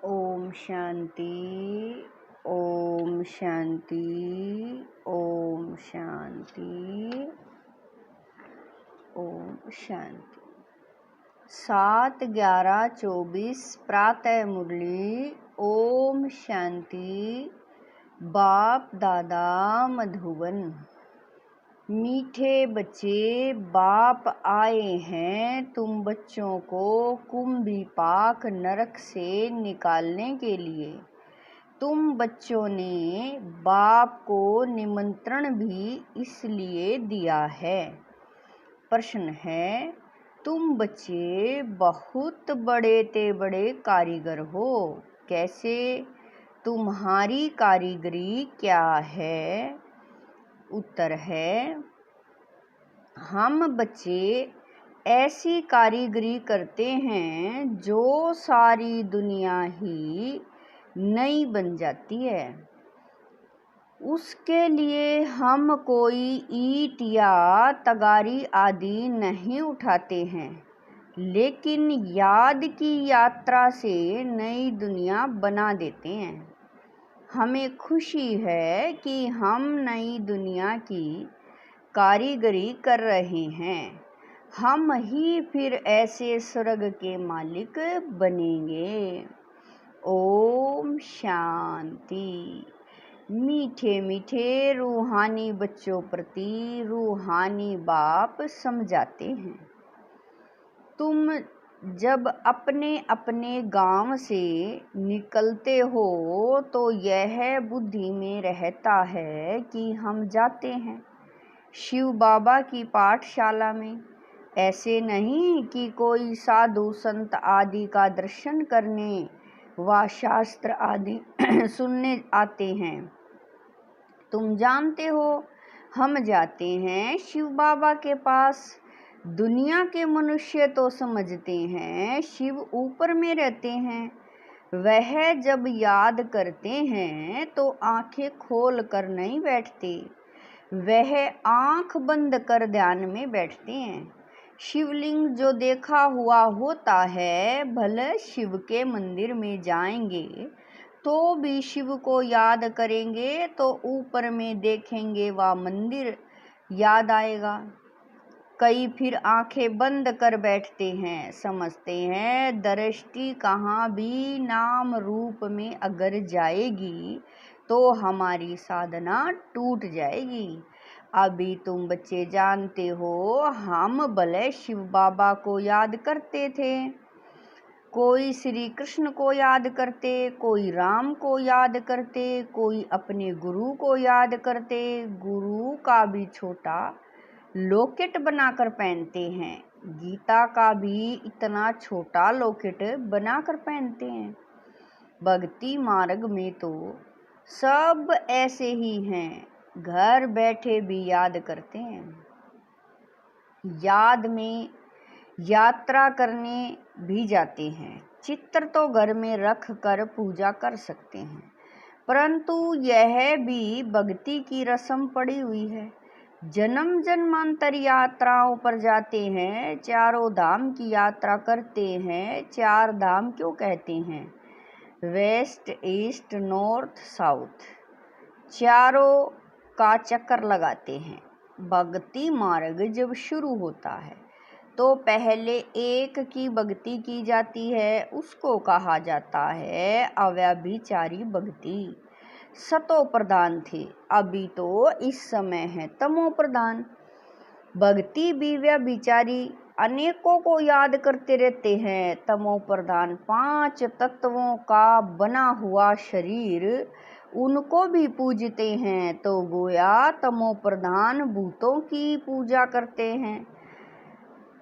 ओम शांति। ओम शांति। ओम शांति। ओम शांति। 7/11/24 प्रातः मुरली। ओम शांति। बाप दादा मधुबन। मीठे बच्चे, बाप आए हैं तुम बच्चों को कुंभी पाक नरक से निकालने के लिए। तुम बच्चों ने बाप को निमंत्रण भी इसलिए दिया है। प्रश्न है, तुम बच्चे बहुत बड़े ते बड़े कारीगर हो, कैसे? तुम्हारी कारीगरी क्या है? उत्तर है, हम बच्चे ऐसी कारीगरी करते हैं जो सारी दुनिया ही नई बन जाती है। उसके लिए हम कोई ईंट या तगारी आदि नहीं उठाते हैं, लेकिन याद की यात्रा से नई दुनिया बना देते हैं। हमें खुशी है कि हम नई दुनिया की कारीगरी कर रहे हैं। हम ही फिर ऐसे स्वर्ग के मालिक बनेंगे। ओम शांति। मीठे मीठे रूहानी बच्चों प्रति रूहानी बाप समझाते हैं। तुम जब अपने अपने गांव से निकलते हो तो यह बुद्धि में रहता है कि हम जाते हैं शिव बाबा की पाठशाला में। ऐसे नहीं कि कोई साधु संत आदि का दर्शन करने व शास्त्र आदि सुनने आते हैं। तुम जानते हो, हम जाते हैं शिव बाबा के पास। दुनिया के मनुष्य तो समझते हैं शिव ऊपर में रहते हैं। वह जब याद करते हैं तो आंखें खोल कर नहीं बैठते, वह आंख बंद कर ध्यान में बैठते हैं। शिवलिंग जो देखा हुआ होता है, भले शिव के मंदिर में जाएंगे तो भी शिव को याद करेंगे तो ऊपर में देखेंगे वह मंदिर याद आएगा। कई फिर आंखें बंद कर बैठते हैं, समझते हैं दृष्टि कहाँ भी नाम रूप में अगर जाएगी तो हमारी साधना टूट जाएगी। अभी तुम बच्चे जानते हो, हम भले शिव बाबा को याद करते थे, कोई श्री कृष्ण को याद करते, कोई राम को याद करते, कोई अपने गुरु को याद करते। गुरु का भी छोटा लॉकेट बनाकर पहनते हैं, गीता का भी इतना छोटा लॉकेट बनाकर पहनते हैं। भक्ति मार्ग में तो सब ऐसे ही हैं, घर बैठे भी याद करते हैं। याद में यात्रा करने भी जाते हैं। चित्र तो घर में रख कर पूजा कर सकते हैं, परंतु यह भी भक्ति की रस्म पड़ी हुई है। जन्म जन्मांतर यात्राओं पर जाते हैं, चारों धाम की यात्रा करते हैं। 4 धाम क्यों कहते हैं? वेस्ट, ईस्ट, नॉर्थ, साउथ, चारों का चक्कर लगाते हैं। भक्ति मार्ग जब शुरू होता है तो पहले एक की भक्ति की जाती है, उसको कहा जाता है अव्यभिचारी भक्ति। सतो प्रधान थे, अभी तो इस समय है तमो प्रधान। भक्ति भी व्यभिचारी, अनेकों को याद करते रहते हैं। तमो प्रधान 5 तत्वों का बना हुआ शरीर, उनको भी पूजते हैं तो गोया तमो प्रधान भूतों की पूजा करते हैं।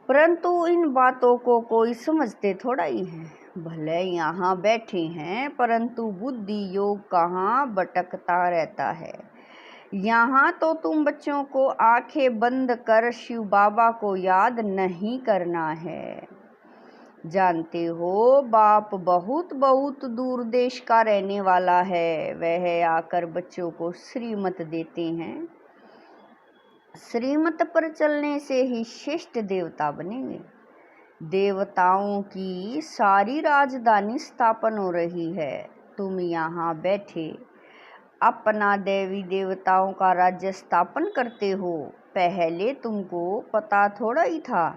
परंतु इन बातों को कोई समझते थोड़ा ही है। भले यहाँ बैठे हैं, परंतु बुद्धि योग कहाँ भटकता रहता है। यहाँ तो तुम बच्चों को आंखें बंद कर शिव बाबा को याद नहीं करना है। जानते हो, बाप बहुत बहुत दूर देश का रहने वाला है। वह आकर बच्चों को श्रीमत देते हैं। श्रीमत पर चलने से ही श्रेष्ठ देवता बनेंगे। देवताओं की सारी राजधानी स्थापन हो रही है, तुम यहाँ बैठे अपना देवी देवताओं का राज्य स्थापन करते हो। पहले तुमको पता थोड़ा ही था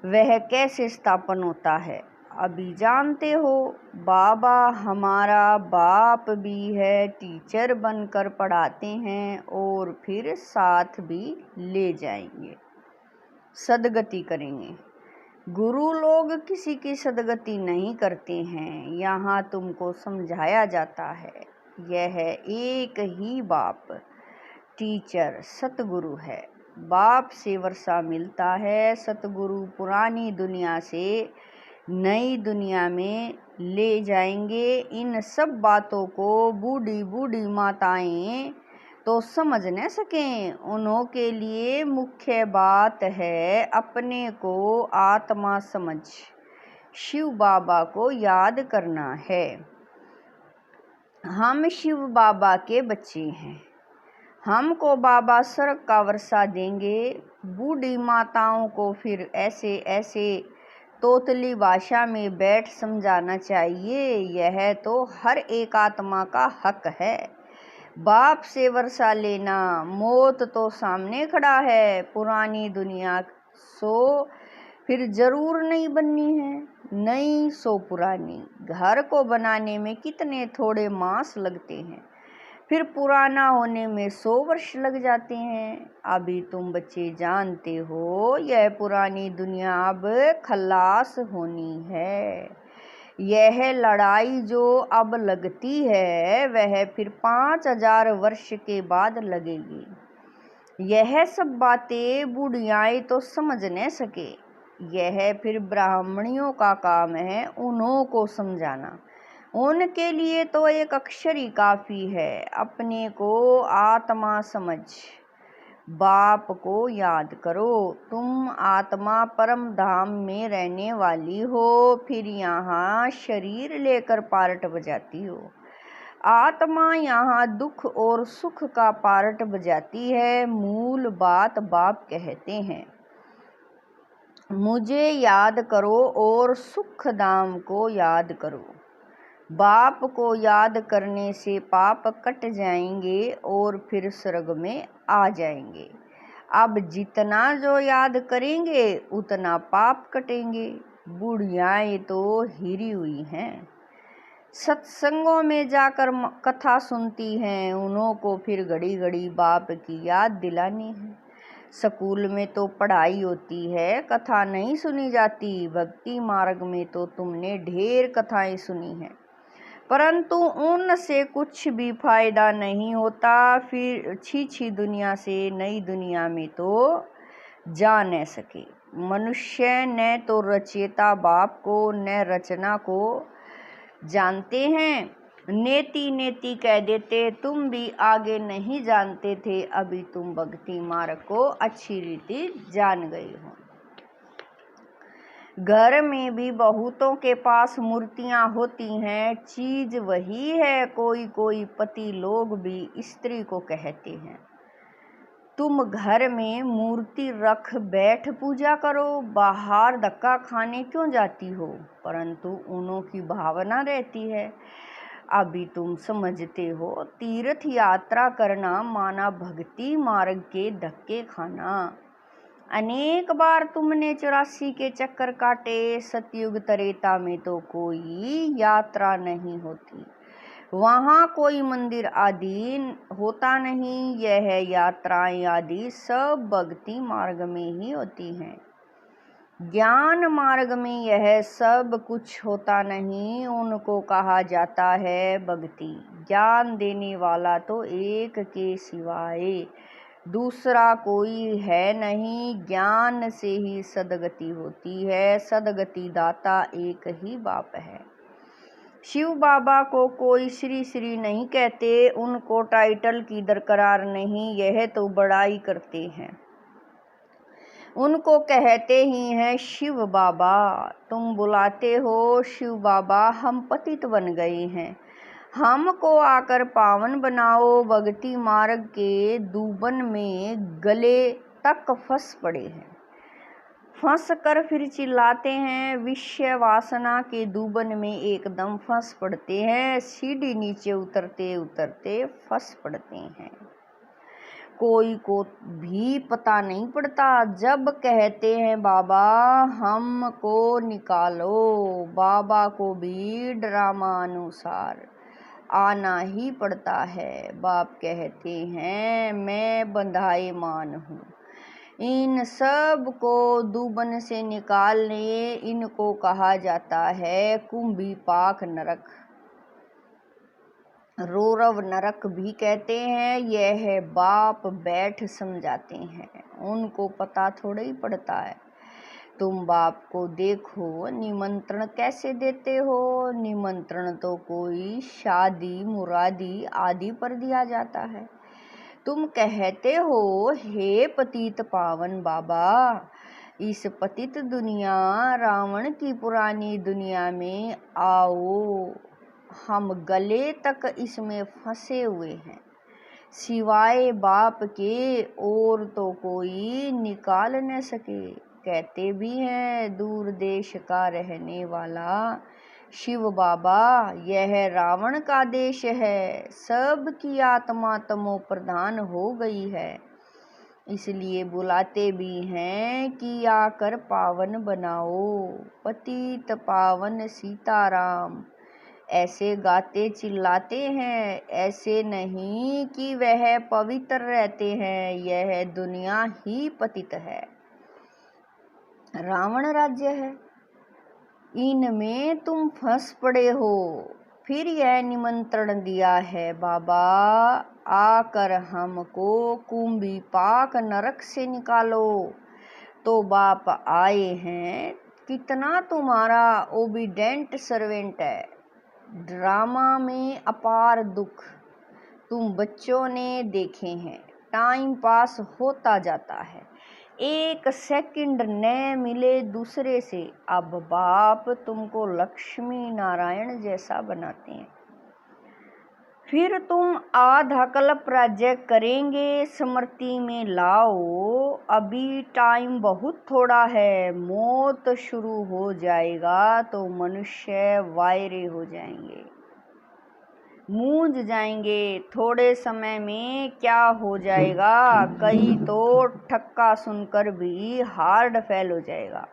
वह कैसे स्थापन होता है, अभी जानते हो। बाबा हमारा बाप भी है, टीचर बनकर पढ़ाते हैं और फिर साथ भी ले जाएंगे, सदगति करेंगे। गुरु लोग किसी की सदगति नहीं करते हैं, यहाँ तुमको समझाया जाता है। यह एक ही बाप टीचर सतगुरु है। बाप से वर्षा मिलता है। सतगुरु पुरानी दुनिया से नई दुनिया में ले जाएंगे। इन सब बातों को बूढ़ी बूढ़ी माताएं तो समझ न सकें, उन्हों के लिए मुख्य बात है अपने को आत्मा समझ शिव बाबा को याद करना है। हम शिव बाबा के बच्चे हैं, हमको बाबा स्वर्ग का वर्षा देंगे। बूढ़ी माताओं को फिर ऐसे ऐसे तोतली भाषा में बैठ समझाना चाहिए, यह तो हर एक आत्मा का हक है। बाप से वर्षा लेना, मौत तो सामने खड़ा है। पुरानी दुनिया सो फिर जरूर नहीं बननी है, नई सो पुरानी। घर को बनाने में कितने थोड़े मास लगते हैं, फिर पुराना होने में 100 वर्ष लग जाते हैं। अभी तुम बच्चे जानते हो यह पुरानी दुनिया अब खलास होनी है। यह लड़ाई जो अब लगती है वह फिर 5000 वर्ष के बाद लगेगी। यह सब बातें बुढ़ियाएं तो समझ न सके, यह फिर ब्राह्मणियों का काम है उन्हों को समझाना। उनके लिए तो एक अक्षर ही काफी है। अपने को आत्मा समझ बाप को याद करो। तुम आत्मा परम धाम में रहने वाली हो, फिर यहाँ शरीर लेकर पार्ट बजाती हो। आत्मा यहाँ दुख और सुख का पार्ट बजाती है। मूल बात बाप कहते हैं, मुझे याद करो और सुख धाम को याद करो। बाप को याद करने से पाप कट जाएंगे और फिर स्वर्ग में आ जाएंगे। अब जितना जो याद करेंगे उतना पाप कटेंगे। बुढ़ियाएं तो हिरी हुई हैं, सत्संगों में जाकर कथा सुनती हैं, उन्हों को फिर घड़ी घड़ी बाप की याद दिलानी है। स्कूल में तो पढ़ाई होती है, कथा नहीं सुनी जाती। भक्ति मार्ग में तो तुमने ढेर कथाएं सुनी हैं, परंतु उनसे कुछ भी फायदा नहीं होता। फिर छी दुनिया से नई दुनिया में तो जा न सके। मनुष्य न तो रचयिता बाप को न रचना को जानते हैं। नेति नेति कह देते, तुम भी आगे नहीं जानते थे, अभी तुम भक्ति मार्ग को अच्छी रीति जान गए हो। घर में भी बहुतों के पास मूर्तियां होती हैं, चीज वही है। कोई कोई पति लोग भी स्त्री को कहते हैं, तुम घर में मूर्ति रख बैठ पूजा करो, बाहर धक्का खाने क्यों जाती हो। परंतु उन्हों की भावना रहती है। अभी तुम समझते हो, तीर्थ यात्रा करना माना भक्ति मार्ग के धक्के खाना। अनेक बार तुमने 84 के चक्कर काटे। सतयुग त्रेता में तो कोई यात्रा नहीं होती, वहाँ कोई मंदिर आदि होता नहीं। यह यात्राएं आदि सब भक्ति मार्ग में ही होती हैं। ज्ञान मार्ग में यह सब कुछ होता नहीं, उनको कहा जाता है भक्ति। ज्ञान देने वाला तो एक के सिवाय दूसरा कोई है नहीं। ज्ञान से ही सदगति होती है, सदगति दाता एक ही बाप है। शिव बाबा को कोई श्री श्री नहीं कहते, उनको टाइटल की दरकार नहीं, यह तो बड़ाई करते हैं। उनको कहते ही हैं शिव बाबा। तुम बुलाते हो शिव बाबा, हम पतित बन गए हैं, हमको आकर पावन बनाओ। भक्ति मार्ग के दूबन में गले तक फंस पड़े हैं। फंस कर फिर चिल्लाते हैं, विषय वासना के दूबन में एकदम फंस पड़ते हैं, सीढ़ी नीचे उतरते उतरते फंस पड़ते हैं। कोई को भी पता नहीं पड़ता, जब कहते हैं बाबा हमको निकालो, बाबा को भी ड्रामा अनुसार आना ही पड़ता है। बाप कहते हैं मैं बंधाएमान हूँ, इन सब को दूबन से निकालने इनको कहा जाता है कुंभी पाक नरक, रौरव नरक भी कहते हैं। यह बाप बैठ समझाते हैं, उनको पता थोड़ा ही पड़ता है। तुम बाप को देखो, निमंत्रण कैसे देते हो। निमंत्रण तो कोई शादी मुरादी आदि पर दिया जाता है। तुम कहते हो हे पतित पावन बाबा, इस पतित दुनिया रावण की पुरानी दुनिया में आओ, हम गले तक इसमें फंसे हुए हैं, सिवाय बाप के और तो कोई निकाल न सके। कहते भी हैं दूर देश का रहने वाला शिव बाबा, यह रावण का देश है, सबकी आत्मा तमो प्रधान हो गई है, इसलिए बुलाते भी हैं कि आकर पावन बनाओ। पतित पावन सीताराम ऐसे गाते चिल्लाते हैं, ऐसे नहीं कि वह पवित्र रहते हैं, यह दुनिया ही पतित है, रावण राज्य है, इनमें तुम फंस पड़े हो। फिर यह निमंत्रण दिया है बाबा, आकर हमको कुंभी पाक नरक से निकालो। तो बाप आए हैं, कितना तुम्हारा ओबीडेंट सर्वेंट है। ड्रामा में अपार दुख तुम बच्चों ने देखे हैं, टाइम पास होता जाता है, एक सेकंड न मिले दूसरे से। अब बाप तुमको लक्ष्मी नारायण जैसा बनाते हैं, फिर तुम आधा कल्प राज्य करेंगे, स्मृति में लाओ। अभी टाइम बहुत थोड़ा है, मौत शुरू हो जाएगा तो मनुष्य वायरे हो जाएंगे, मूंझ जाएंगे। थोड़े समय में क्या हो जाएगा, कई तो ठक्का सुनकर भी हार्ट फेल हो जाएगा,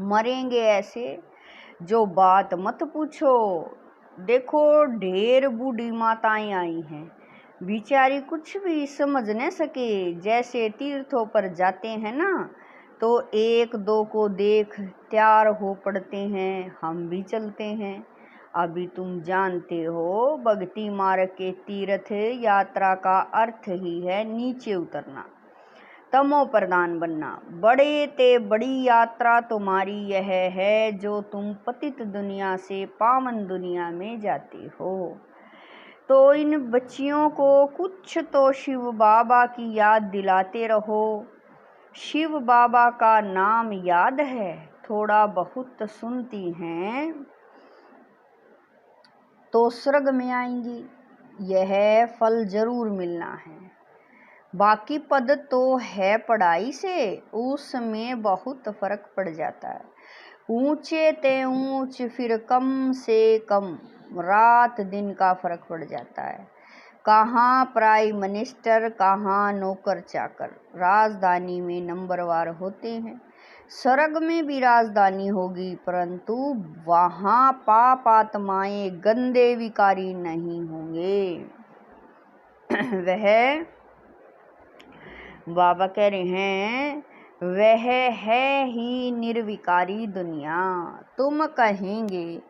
मरेंगे ऐसे जो बात मत पूछो। देखो ढेर बूढ़ी माताएं आई हैं, बेचारी कुछ भी समझ न सके। जैसे तीर्थों पर जाते हैं ना, तो एक दो को देख तैयार हो पड़ते हैं, हम भी चलते हैं। अभी तुम जानते हो भक्ति मार्ग के तीर्थ यात्रा का अर्थ ही है नीचे उतरना, तमो प्रधान बनना। बड़े ते बड़ी यात्रा तुम्हारी यह है जो तुम पतित दुनिया से पावन दुनिया में जाते हो। तो इन बच्चियों को कुछ तो शिव बाबा की याद दिलाते रहो। शिव बाबा का नाम याद है, थोड़ा बहुत सुनती हैं तो स्वर्ग में आएंगी, यह फल जरूर मिलना है। बाकी पद तो है पढ़ाई से, उसमें बहुत फर्क पड़ जाता है। ऊंचे ते ऊंच फिर कम से कम, रात दिन का फर्क पड़ जाता है। कहाँ प्राइम मिनिस्टर, कहाँ नौकर चाकर, राजधानी में नंबरवार होते हैं। स्वर्ग में भी राजधानी होगी, परंतु वहाँ पाप आत्माएं गंदे विकारी नहीं होंगे। वह बाबा कह रहे हैं वह है ही निर्विकारी दुनिया। तुम कहेंगे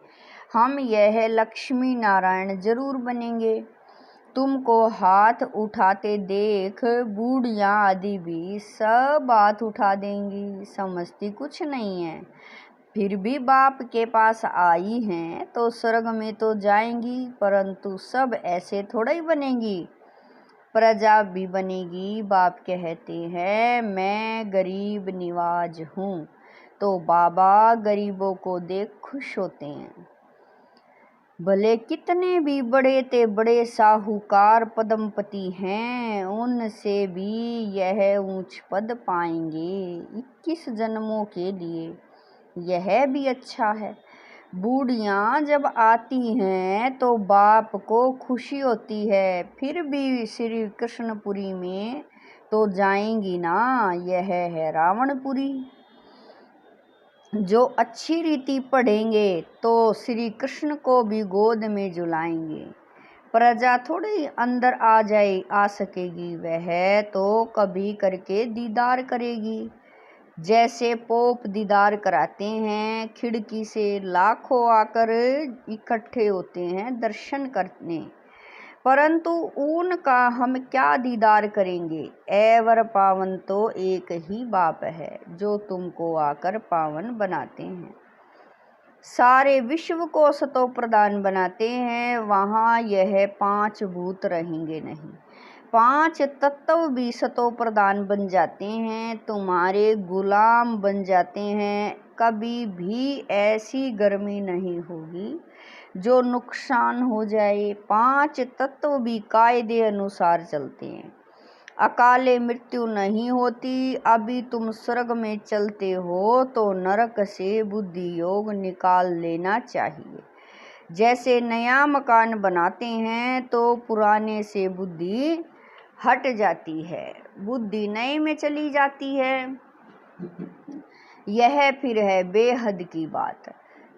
हम यह लक्ष्मी नारायण जरूर बनेंगे, तुमको हाथ उठाते देख बूढ़ियाँ आदि भी सब हाथ उठा देंगी, समझती कुछ नहीं है। फिर भी बाप के पास आई हैं तो स्वर्ग में तो जाएंगी, परंतु सब ऐसे थोड़ा ही बनेंगी, प्रजा भी बनेगी। बाप कहते हैं मैं गरीब निवाज हूँ, तो बाबा गरीबों को देख खुश होते हैं। भले कितने भी बड़े ते बड़े साहूकार पद्मपति हैं, उनसे भी यह ऊंच पद पाएंगे 21 जन्मों के लिए। यह भी अच्छा है। बूढ़ियाँ जब आती हैं तो बाप को खुशी होती है, फिर भी श्री कृष्णपुरी में तो जाएंगी ना। यह है रावणपुरी। जो अच्छी रीति पढ़ेंगे तो श्री कृष्ण को भी गोद में झुलाएंगे। प्रजा थोड़ी अंदर आ सकेगी, वह तो कभी करके दीदार करेगी। जैसे पोप दीदार कराते हैं, खिड़की से लाखों आकर इकट्ठे होते हैं दर्शन करने, परंतु उनका हम क्या दीदार करेंगे। ऐवर पावन तो एक ही बाप है, जो तुमको आकर पावन बनाते हैं। सारे विश्व को सतो प्रधान बनाते हैं, वहाँ यह 5 भूत रहेंगे नहीं। 5 तत्व भी सतो प्रधान बन जाते हैं, तुम्हारे गुलाम बन जाते हैं। कभी भी ऐसी गर्मी नहीं होगी जो नुकसान हो जाए। 5 तत्व भी कायदे अनुसार चलते हैं। अकाले मृत्यु नहीं होती। अभी तुम स्वर्ग में चलते हो तो नरक से बुद्धि योग निकाल लेना चाहिए। जैसे नया मकान बनाते हैं तो पुराने से बुद्धि हट जाती है, बुद्धि नए में चली जाती है। यह फिर है बेहद की बात।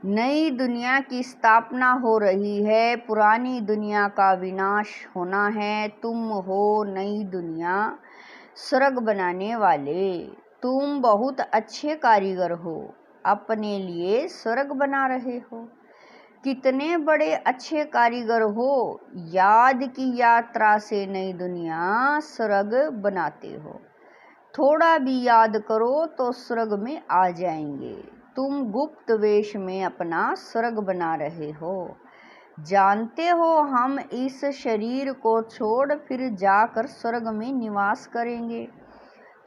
नई दुनिया की स्थापना हो रही है, पुरानी दुनिया का विनाश होना है। तुम हो नई दुनिया स्वर्ग बनाने वाले। तुम बहुत अच्छे कारीगर हो, अपने लिए स्वर्ग बना रहे हो। कितने बड़े अच्छे कारीगर हो, याद की यात्रा से नई दुनिया स्वर्ग बनाते हो। थोड़ा भी याद करो तो स्वर्ग में आ जाएंगे। तुम गुप्त वेश में अपना स्वर्ग बना रहे हो। जानते हो हम इस शरीर को छोड़ फिर जाकर स्वर्ग में निवास करेंगे।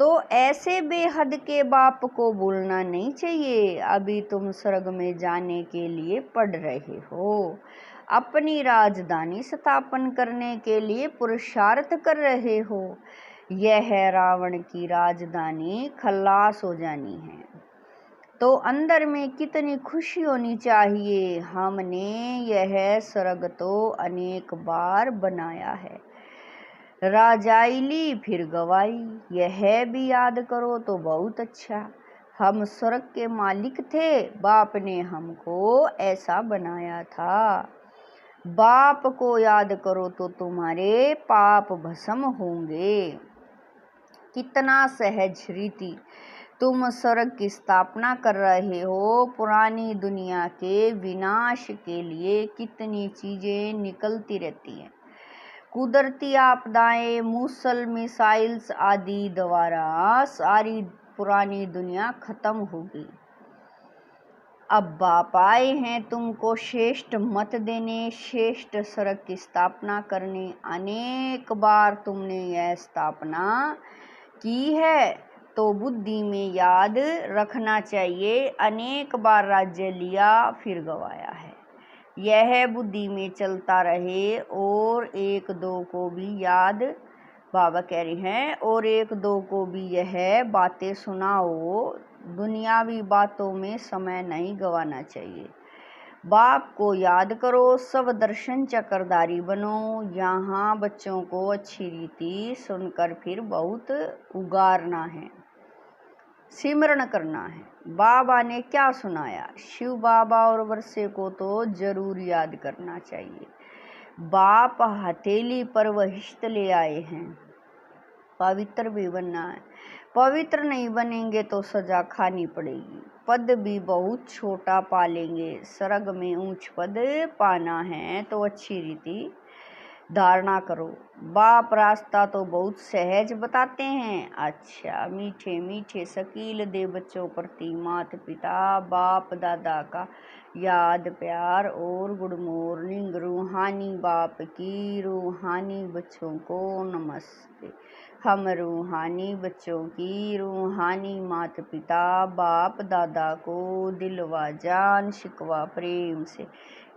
तो ऐसे बेहद के बाप को भूलना नहीं चाहिए। अभी तुम स्वर्ग में जाने के लिए पढ़ रहे हो, अपनी राजधानी स्थापन करने के लिए पुरुषार्थ कर रहे हो। यह रावण की राजधानी खल्लास हो जानी है तो अंदर में कितनी खुशी होनी चाहिए। हमने यह स्वर्ग तो अनेक बार बनाया है, राजाई ली फिर गवाई। यह भी याद करो तो बहुत अच्छा। हम स्वर्ग के मालिक थे, बाप ने हमको ऐसा बनाया था। बाप को याद करो तो तुम्हारे पाप भस्म होंगे। कितना सहज रीति तुम स्वर्ग की स्थापना कर रहे हो। पुरानी दुनिया के विनाश के लिए कितनी चीजें निकलती रहती हैं। कुदरती आपदाएं, मूसल, मिसाइल्स आदि द्वारा सारी पुरानी दुनिया खत्म होगी। अब बाप आए हैं तुमको श्रेष्ठ मत देने, श्रेष्ठ स्वर्ग की स्थापना करने। अनेक बार तुमने यह स्थापना की है तो बुद्धि में याद रखना चाहिए। अनेक बार राज्य लिया फिर गवाया है, यह बुद्धि में चलता रहे। और 1-2 को भी याद, बाबा कह रहे हैं, और 1-2 को भी यह बातें सुनाओ। दुनियावी बातों में समय नहीं गवाना चाहिए। बाप को याद करो, सब दर्शन चक्रधारी बनो। यहाँ बच्चों को अच्छी रीति सुनकर फिर बहुत उगारना है, सिमरण करना है। बाबा ने क्या सुनाया, शिव बाबा और वर्षे को तो जरूर याद करना चाहिए। बाप हथेली पर वहिष्ठ ले आए हैं, पवित्र भी बनना है। पवित्र नहीं बनेंगे तो सजा खानी पड़ेगी। पद भी बहुत छोटा पालेंगे। स्वर्ग में ऊंच पद पाना है तो अच्छी रीति धारणा करो। बाप रास्ता तो बहुत सहज बताते हैं। अच्छा, मीठे मीठे शकील दे बच्चों प्रति माता पिता बाप दादा का याद प्यार और गुड मॉर्निंग। रूहानी बाप की रूहानी बच्चों को नमस्ते। हम रूहानी बच्चों की रूहानी माता पिता बाप दादा को दिलवा जान शिकवा प्रेम से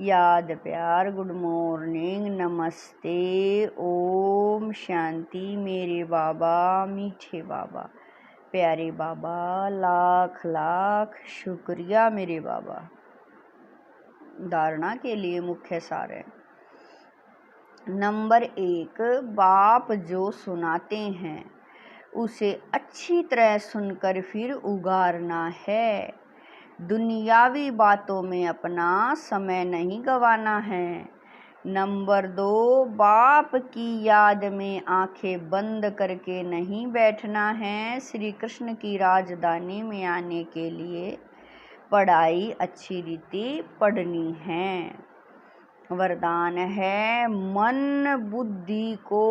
याद प्यार गुड मॉर्निंग नमस्ते ओम शांति। मेरे बाबा मीठे बाबा प्यारे बाबा लाख लाख शुक्रिया मेरे बाबा। धारणा के लिए मुख्य सार है। नंबर 1, बाप जो सुनाते हैं उसे अच्छी तरह सुनकर फिर उगारना है। दुनियावी बातों में अपना समय नहीं गंवाना है। नंबर 2, बाप की याद में आंखें बंद करके नहीं बैठना है। श्री कृष्ण की राजधानी में आने के लिए पढ़ाई अच्छी रीति पढ़नी है। वरदान है, मन बुद्धि को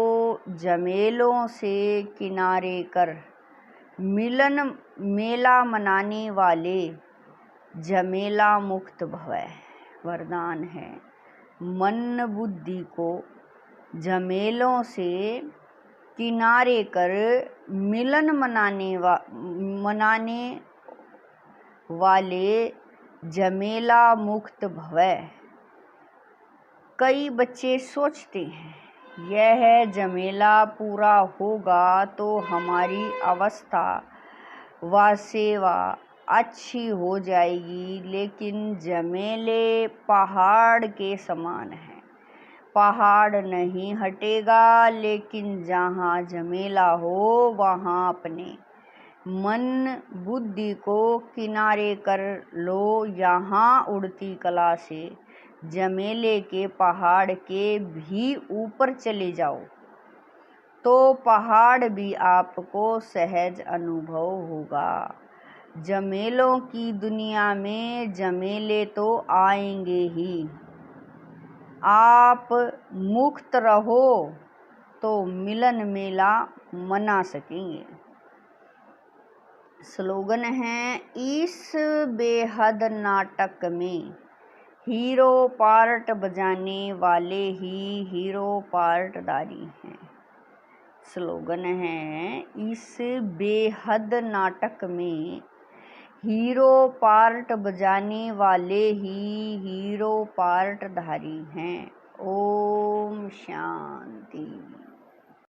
झमेलों से किनारे कर मिलन मेला मनाने वाले झमेला मुक्त भवै। वरदान है, मन बुद्धि को झमेलों से किनारे कर मिलन मनाने वाले झमेला मुक्त भवै। कई बच्चे सोचते हैं यह झमेला पूरा होगा तो हमारी अवस्था व सेवा अच्छी हो जाएगी, लेकिन झमेले पहाड़ के समान है। पहाड़ नहीं हटेगा, लेकिन जहाँ झमेला हो वहाँ अपने मन बुद्धि को किनारे कर लो। यहाँ उड़ती कला से झमेले के पहाड़ के भी ऊपर चले जाओ तो पहाड़ भी आपको सहज अनुभव होगा। झमेलों की दुनिया में झमेले तो आएंगे ही, आप मुक्त रहो तो मिलन मेला मना सकेंगे। स्लोगन है, इस बेहद नाटक में हीरो पार्ट बजाने वाले ही हीरो पार्टदारी हैं। स्लोगन है, इस बेहद नाटक में हीरो पार्ट बजाने वाले ही हीरो पार्टधारी हैं। ओम शांति।